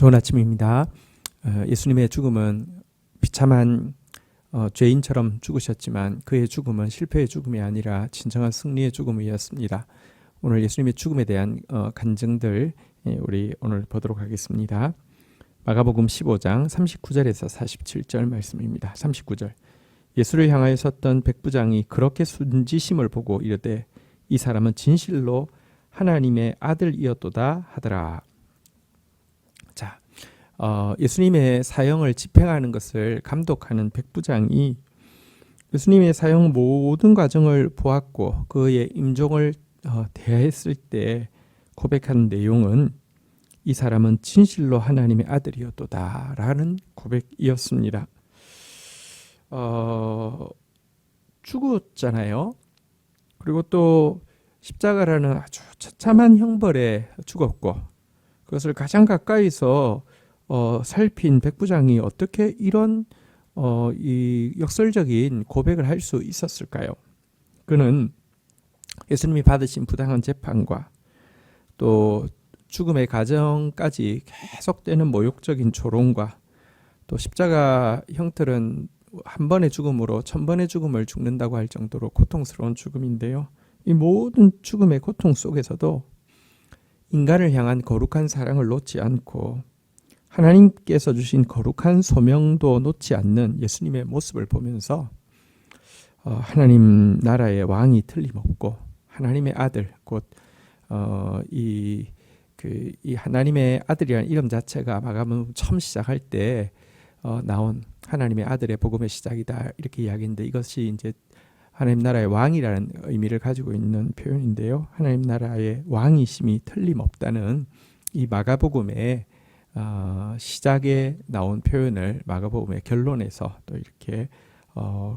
좋은 아침입니다. 예수님의 죽음은 비참한 죄인처럼 죽으셨지만 그의 죽음은 실패의 죽음이 아니라 진정한 승리의 죽음이었습니다. 오늘 예수님의 죽음에 대한 간증들 우리 오늘 보도록 하겠습니다. 마가복음 15장 39절에서 47절 말씀입니다. 39절 예수를 향하여 섰던 백부장이 그렇게 순지심을 보고 이르되 이 사람은 진실로 하나님의 아들이었도다 하더라. 자, 예수님의 사형을 집행하는 것을 감독하는 백부장이 예수님의 사형 모든 과정을 보았고 그의 임종을 대했을 때 고백한 내용은 이 사람은 진실로 하나님의 아들이었도다 라는 고백이었습니다. 죽었잖아요. 그리고 또 십자가라는 아주 처참한 형벌에 죽었고 그것을 가장 가까이서 살핀 백부장이 어떻게 이런 이 역설적인 고백을 할 수 있었을까요? 그는 예수님이 받으신 부당한 재판과 또 죽음의 과정까지 계속되는 모욕적인 조롱과 또 십자가 형틀은 한 번의 죽음으로 1000번의 죽음을 죽는다고 할 정도로 고통스러운 죽음인데요. 이 모든 죽음의 고통 속에서도 인간을 향한 거룩한 사랑을 놓지 않고 하나님께서 주신 거룩한 소명도 놓지 않는 예수님의 모습을 보면서 하나님 나라의 왕이 틀림없고 하나님의 아들 곧 이 하나님의 아들이라는 이름 자체가 마가복음 처음 시작할 때 나온 하나님의 아들의 복음의 시작이다 이렇게 이야기했는데 이것이 이제 하나님 나라의 왕이라는 의미를 가지고 있는 표현인데요. 하나님 나라의 왕이심이 틀림없다는 이 마가복음의 시작에 나온 표현을 마가복음의 결론에서 또 이렇게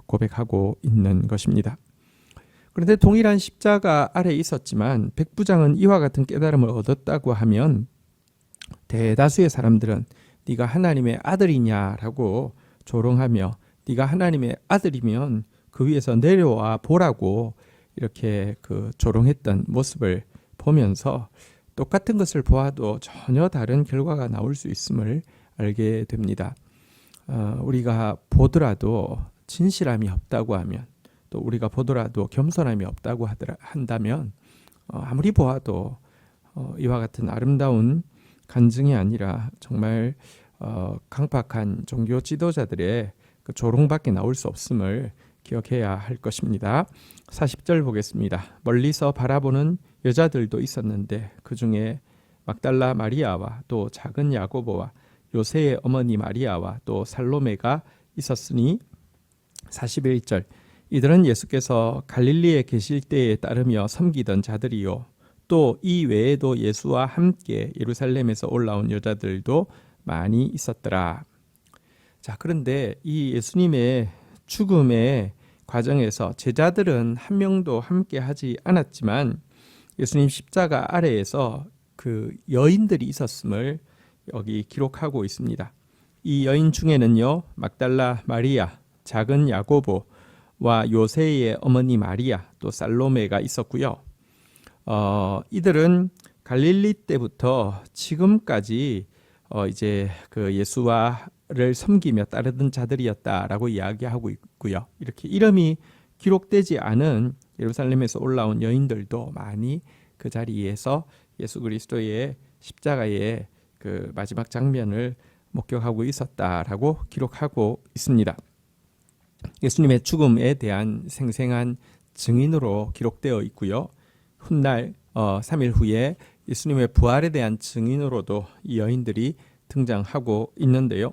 고백하고 있는 것입니다. 그런데 동일한 십자가 아래에 있었지만 백부장은 이와 같은 깨달음을 얻었다고 하면 대다수의 사람들은 네가 하나님의 아들이냐라고 조롱하며 네가 하나님의 아들이면 그 위에서 내려와 보라고 이렇게 조롱했던 모습을 보면서 똑같은 것을 보아도 전혀 다른 결과가 나올 수 있음을 알게 됩니다. 우리가 보더라도 진실함이 없다고 하면 또 우리가 보더라도 겸손함이 없다고 한다면 아무리 보아도 이와 같은 아름다운 간증이 아니라 정말 강팍한 종교 지도자들의 그 조롱밖에 나올 수 없음을 기억해야 할 것입니다. 40절 보겠습니다. 멀리서 바라보는 여자들도 있었는데 그 중에 막달라 마리아와 또 작은 야고보와 요새의 어머니 마리아와 또 살로메가 있었으니 41절 이들은 예수께서 갈릴리에 계실 때에 따르며 섬기던 자들이요 또 이 외에도 예수와 함께 예루살렘에서 올라온 여자들도 많이 있었더라. 자, 그런데 이 예수님의 죽음의 과정에서 제자들은 한 명도 함께 하지 않았지만 예수님 십자가 아래에서 그 여인들이 있었음을 여기 기록하고 있습니다. 이 여인 중에는요 막달라 마리아, 작은 야고보와 요새의 어머니 마리아 또 살로메가 있었고요. 이들은 갈릴리 때부터 지금까지 이제 그 예수와를 섬기며 따르던 자들이었다라고 이야기하고 있고요. 이렇게 이름이 기록되지 않은 예루살렘에서 올라온 여인들도 많이 그 자리에서 예수 그리스도의 십자가의 그 마지막 장면을 목격하고 있었다라고 기록하고 있습니다. 예수님의 죽음에 대한 생생한 증인으로 기록되어 있고요. 훗날 3일 후에 예수님의 부활에 대한 증인으로도 이 여인들이 등장하고 있는데요.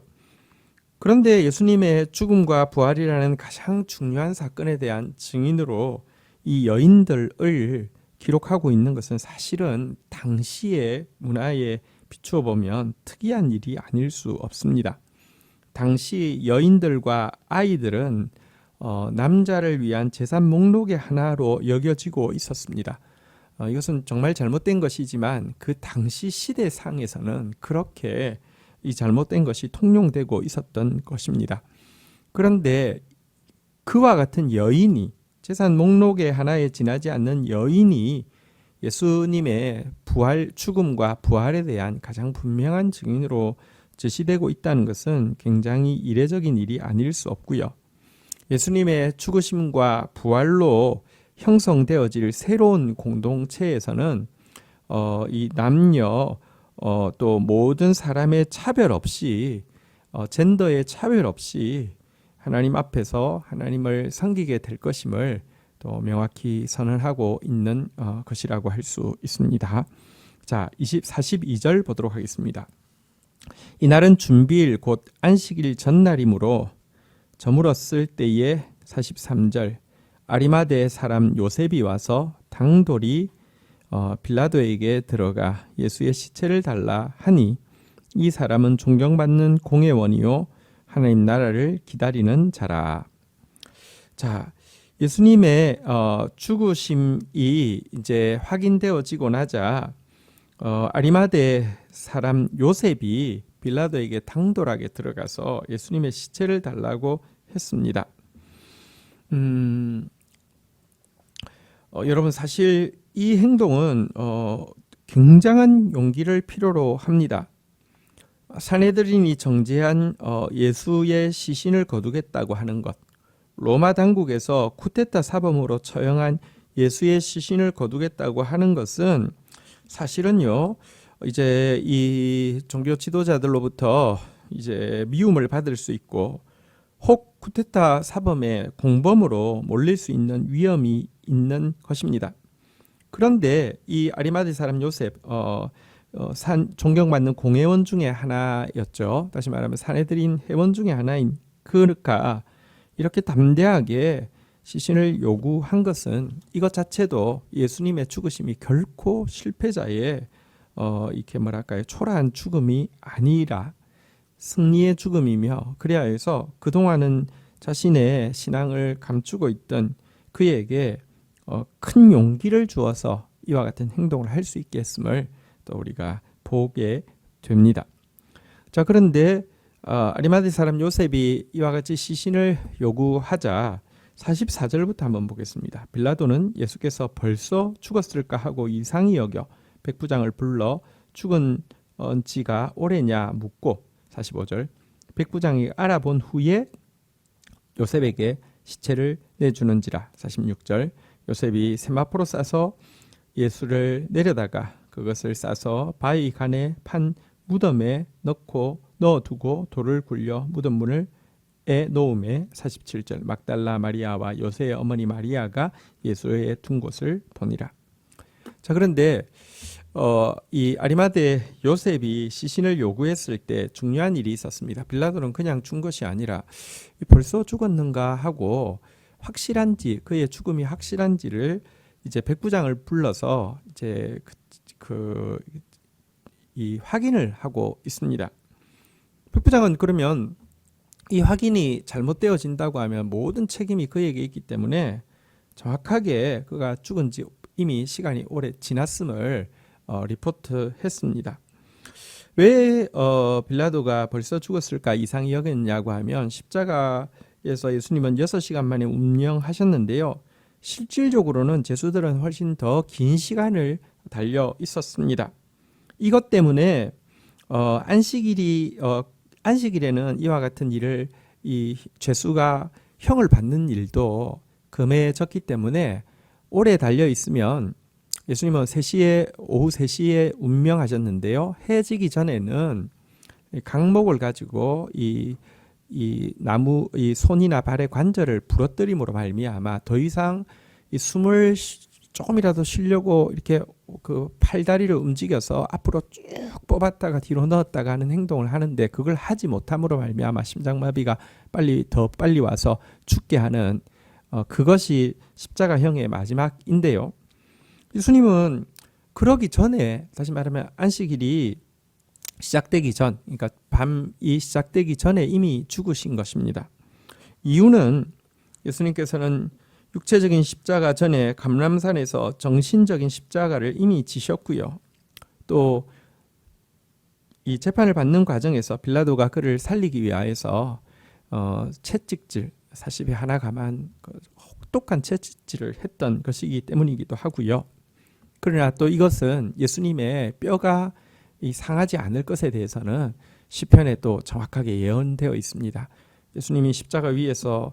그런데 예수님의 죽음과 부활이라는 가장 중요한 사건에 대한 증인으로 이 여인들을 기록하고 있는 것은 사실은 당시의 문화에 비추어 보면 특이한 일이 아닐 수 없습니다. 당시 여인들과 아이들은 남자를 위한 재산 목록의 하나로 여겨지고 있었습니다. 이것은 정말 잘못된 것이지만 그 당시 시대상에서는 그렇게 이 잘못된 것이 통용되고 있었던 것입니다. 그런데 그와 같은 여인이 재산 목록의 하나에 지나지 않는 여인이 예수님의 부활, 죽음과 부활에 대한 가장 분명한 증인으로 제시되고 있다는 것은 굉장히 이례적인 일이 아닐 수 없고요. 예수님의 죽으심과 부활로 형성되어질 새로운 공동체에서는 이 남녀 또 모든 사람의 차별 없이 젠더의 차별 없이 하나님 앞에서 하나님을 섬기게 될 것임을 또 명확히 선언하고 있는 것이라고 할 수 있습니다. 자, 42절 보도록 하겠습니다. 이날은 준비일 곧 안식일 전날이므로 저물었을 때에 43절 아리마대 사람 요셉이 와서 당돌이 빌라도에게 들어가 예수의 시체를 달라 하니 이 사람은 존경받는 공회원이요 하나님 나라를 기다리는 자라. 자, 예수님의 죽으심이 이제 확인되어지고 나자 아리마대 사람 요셉이 빌라도에게 당돌하게 들어가서 예수님의 시체를 달라고 했습니다. 여러분 사실 이 행동은 굉장한 용기를 필요로 합니다. 산헤드린이 정죄한 예수의 시신을 거두겠다고 하는 것, 로마 당국에서 쿠데타 사범으로 처형한 예수의 시신을 거두겠다고 하는 것은 사실은요, 이제 이 종교 지도자들로부터 이제 미움을 받을 수 있고 혹 쿠데타 사범의 공범으로 몰릴 수 있는 위험이 있는 것입니다. 그런데 이 아리마대 사람 요셉 존경받는 공회원 중에 하나였죠. 다시 말하면 산헤드린 회원 중에 하나인 그가 이렇게 담대하게 시신을 요구한 것은 이것 자체도 예수님의 죽으심이 결코 실패자의 이렇게 뭐랄까요, 초라한 죽음이 아니라 승리의 죽음이며, 그래야 해서 그동안은 자신의 신앙을 감추고 있던 그에게 큰 용기를 주어서 이와 같은 행동을 할 수 있게 했음을 또 우리가 보게 됩니다. 자, 그런데 아리마대 사람 요셉이 이와 같이 시신을 요구하자 44절부터 한번 보겠습니다. 빌라도는 예수께서 벌써 죽었을까 하고 이상히 여겨 백부장을 불러 죽은 지가 오래냐 묻고, 45절 백부장이 알아본 후에 요셉에게 시체를 내주는지라. 46절 요셉이 세마포로 싸서 예수를 내려다가 그것을 싸서 바위 간에 판 무덤에 넣어두고 돌을 굴려 무덤 문을 놓음에. 47절 막달라 마리아와 요새의 어머니 마리아가 예수의 둔 곳을 보니라. 자, 그런데 이 아리마대 요셉이 시신을 요구했을 때 중요한 일이 있었습니다. 빌라도는 그냥 준 것이 아니라 벌써 죽었는가 하고 확실한지, 그의 죽음이 확실한지를 이제 백부장을 불러서 이제 이 확인을 하고 있습니다. 백부장은 그러면 이 확인이 잘못되어진다고 하면 모든 책임이 그에게 있기 때문에 정확하게 그가 죽은 지 이미 시간이 오래 지났음을 리포트했습니다. 왜 빌라도가 벌써 죽었을까 이상히 여겼냐고 하면, 십자가에서 예수님은 6시간 만에 운명하셨는데요. 실질적으로는 제수들은 훨씬 더 긴 시간을 달려 있었습니다. 이것 때문에 안식일에는 이와 같은 일을, 이 죄수가 형을 받는 일도 금해졌기 때문에 오래 달려 있으면, 예수님은 오후 3시에 운명하셨는데요. 해지기 전에는 강목을 가지고 이 나무, 이 손이나 발의 관절을 부러뜨림으로 말미암아 더 이상 이 숨을 조금이라도 쉬려고 이렇게 그 팔다리를 움직여서 앞으로 쭉 뽑았다가 뒤로 넣었다가 하는 행동을 하는데, 그걸 하지 못함으로 말미암아 심장마비가 더 빨리 와서 죽게 하는 그것이 십자가형의 마지막인데요. 예수님은 그러기 전에, 다시 말하면 안식일이 시작되기 전, 그러니까 밤이 시작되기 전에 이미 죽으신 것입니다. 이유는 예수님께서는 육체적인 십자가 전에 감람산에서 정신적인 십자가를 이미 지셨고요. 또 이 재판을 받는 과정에서 빌라도가 그를 살리기 위하여서 채찍질 40에 하나 감한 혹독한 채찍질을 했던 것이기 때문이기도 하고요. 그러나 또 이것은 예수님의 뼈가 이 상하지 않을 것에 대해서는 시편에 또 정확하게 예언되어 있습니다. 예수님이 십자가 위에서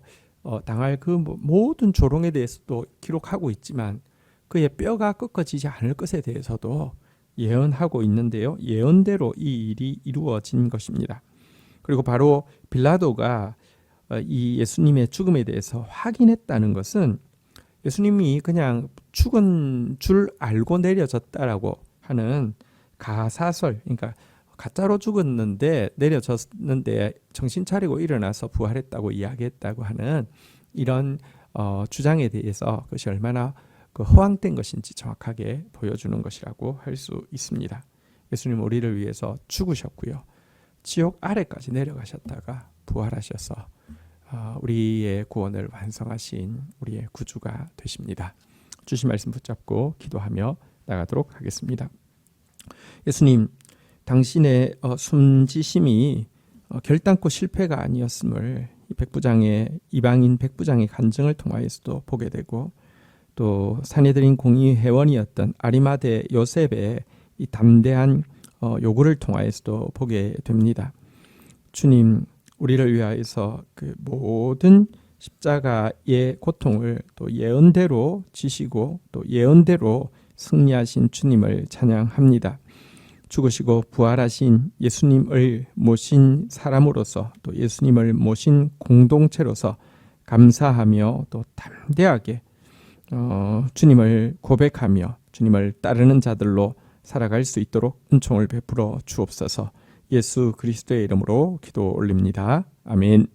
당할 그 모든 조롱에 대해서도 기록하고 있지만 그의 뼈가 꺾어지지 않을 것에 대해서도 예언하고 있는데요. 예언대로 이 일이 이루어진 것입니다. 그리고 바로 빌라도가 이 예수님의 죽음에 대해서 확인했다는 것은 예수님이 그냥 죽은 줄 알고 내려졌다라고 하는 가사설, 그러니까 가짜로 죽었는데 내려졌는데 정신 차리고 일어나서 부활했다고 이야기했다고 하는 이런 주장에 대해서 그것이 얼마나 허황된 것인지 정확하게 보여주는 것이라고 할 수 있습니다. 예수님 우리를 위해서 죽으셨고요. 지옥 아래까지 내려가셨다가 부활하셔서 우리의 구원을 완성하신 우리의 구주가 되십니다. 주신 말씀 붙잡고 기도하며 나가도록 하겠습니다. 예수님, 당신의 숨지심이 결단코 실패가 아니었음을 이방인 백부장의 간증을 통하여서도 보게 되고 또 사내들인 공의 회원이었던 아리마대 요셉의 이 담대한 요구를 통하여서도 보게 됩니다. 주님, 우리를 위하여서 그 모든 십자가의 고통을 또 예언대로 지시고 또 예언대로 승리하신 주님을 찬양합니다. 죽으시고 부활하신 예수님을 모신 사람으로서 또 예수님을 모신 공동체로서 감사하며 또 담대하게 주님을 고백하며 주님을 따르는 자들로 살아갈 수 있도록 은총을 베풀어 주옵소서. 예수 그리스도의 이름으로 기도 올립니다. 아멘.